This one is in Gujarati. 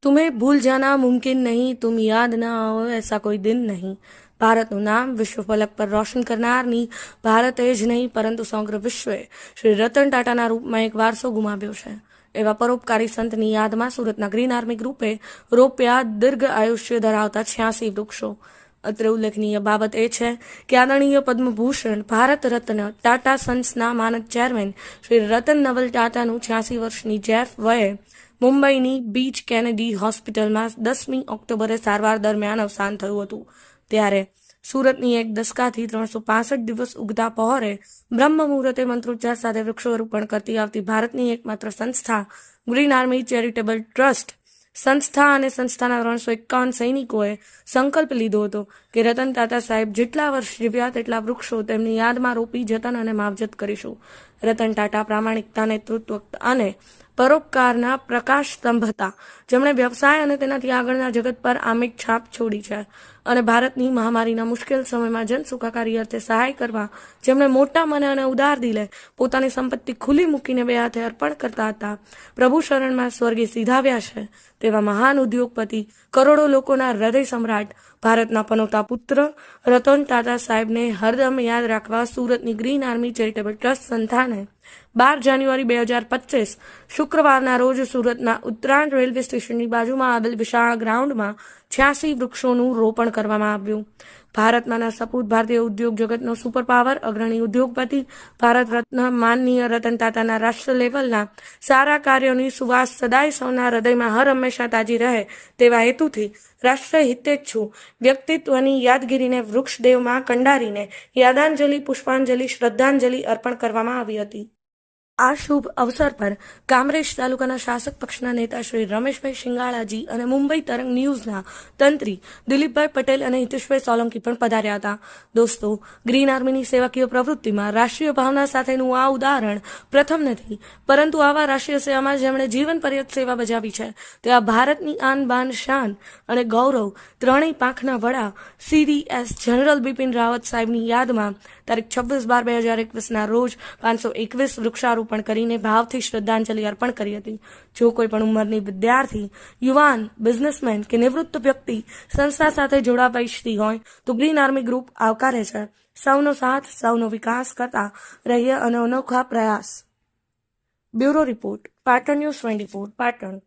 तुम्हें भूल जाना मुमकिन नहीं, तुम याद ना आओ ऐसा कोई दिन નહીં. ભારતનું નામ વિશ્વ ફલક પર રોશન કરનારની ભારતે જ નહીં પરંતુ સમગ્ર વિશ્વે શ્રી રતન ટાટાના રૂપમાં એક વારસો ગુમાવ્યો છે. એવા પરોપકારી સંતની યાદમાં સુરતના ગ્રીન આર્મી ગ્રુપે રોપ્યા દીર્ઘ આયુષ્ય ધરાવતા 86 વૃક્ષો. અત્રે ઉલ્લેખનીય બાબત એ છે કે આદરણીય પદ્મભૂષણ ભારત રત્ન ટાટા સન્સના માનદ ચેરમેન શ્રી રતન નવલ ટાટાનું 86 વર્ષની જેફ વયે મુંબઈની બીચ કેનેડી હોસ્પિટલમાં 10મી ઓક્ટોબરે સારવાર દરમિયાન અવસાન થયું હતું. ત્યારે સુરતની એક દશકાથી 365 દિવસ ઉગતા પહોરે બ્રહ્મ મુહૂર્તે મંત્રોચ્ચાર સાથે વૃક્ષારોપણ કરતી આવતી ભારતની એકમાત્ર સંસ્થા ગ્રીન આર્મી ચેરિટેબલ ટ્રસ્ટ સંસ્થા અને સંસ્થાના 351 સૈનિકોએ સંકલ્પ લીધો હતો કે રતન ટાટા સાહેબ જેટલા વર્ષ જીવ્યા તેટલા વૃક્ષો તેમની યાદમાં રોપી જતન અને માવજત કરીશું. રતન ટાટા પ્રામાણિકતા, નેતૃત્વ અને પરોપકારના પ્રકાશ સ્તંભ હતા, જેમણે વ્યવસાય અને તેનાથી આગળના જગત પર આમિક છાપ છોડી છે અને ભારતની મહામારીના મુશ્કેલ સમયમાં જન સુખાકારી અર્થે સહાય કરવા જેમણે મોટા મને અને ઉદાર દિલે પોતાની સંપત્તિ ખુલ્લી મૂકીને બે હાથે અર્પણ કરતા હતા. પ્રભુ શરણમાં સ્વર્ગે સીધાવ્યા છે તેવા મહાન ઉદ્યોગપતિ, કરોડો લોકોના હૃદય સમ્રાટ, ભારતના પનોતા પુત્ર રતન ટાટા સાહેબને હરદમ યાદ રાખવા સુરતની ગ્રીન આર્મી ચેરિટેબલ ટ્રસ્ટ સંસ્થાને 12 જાન્યુઆરી 2025 શુક્રવારના રોજ સુરતના ઉત્તરાયણ રેલવે સ્ટેશનની બાજુમાં આવેલ વિશાળ ગ્રાઉન્ડમાં 86 વૃક્ષોનું રોપણ કરવામાં આવ્યું. ભારતમાંના સપૂત ભારતીય ઉદ્યોગ જગતનો સુપર પાવર, અગ્રણી ઉદ્યોગપતિ, ભારત રત્ન માનનીય રતન ટાટાના રાષ્ટ્ર લેવલના સારા કાર્યોની સુવાસ સદાય સૌના હૃદયમાં હર હંમેશા તાજી રહે તેવા હેતુથી રાષ્ટ્ર હિતેચ્છુ વ્યક્તિત્વની યાદગીરીને વૃક્ષદેવમાં કંડારીને યાદાંજલિ, પુષ્પાંજલિ, શ્રદ્ધાંજલિ અર્પણ કરવામાં આવી હતી. આ શુભ અવસર પર કામરેજ તાલુકાના શાસક પક્ષના નેતા શ્રી રમેશભાઈ શિંગાળાજી અને મુંબઈ તરંગ ન્યૂઝના તંત્રી દિલીપભાઈ પટેલ અને હિતેશભાઈ સોલંકી પણ પધાર્યા હતા. દોસ્તો, ગ્રીન આર્મીની સેવાકીય પ્રવૃત્તિમાં રાષ્ટ્રીય ભાવના સાથેનું આ ઉદાહરણ પ્રથમ નથી, પરંતુ આવા રાષ્ટ્રીય સેવામાં જેમણે જીવન પર્યંત સેવા બજાવી છે તેવા ભારતની આન બાન શાન અને ગૌરવ ત્રણેય પાંખના વડા CDS જનરલ બિપિન રાવત સાહેબની યાદમાં તારીખ 26/12/2021ના રોજ 521 વૃક્ષારોપણ કરીને ભાવથી શ્રદ્ધાંજલિ અર્પણ કરી હતી. જો કોઈ પણ ઉંમરની વિદ્યાર્થી, યુવાન, બિઝનેસમેન કે નિવૃત્ત વ્યક્તિ સંસ્થા સાથે જોડાવા ઈચ્છતી હોય તો ગ્રીન આર્મી ગ્રુપ આવકારે છે. સૌનો સાથ, સૌનો વિકાસ કરતા રહીએ અને અનોખા પ્રયાસ. Bureau report, Patan news 24, Patan.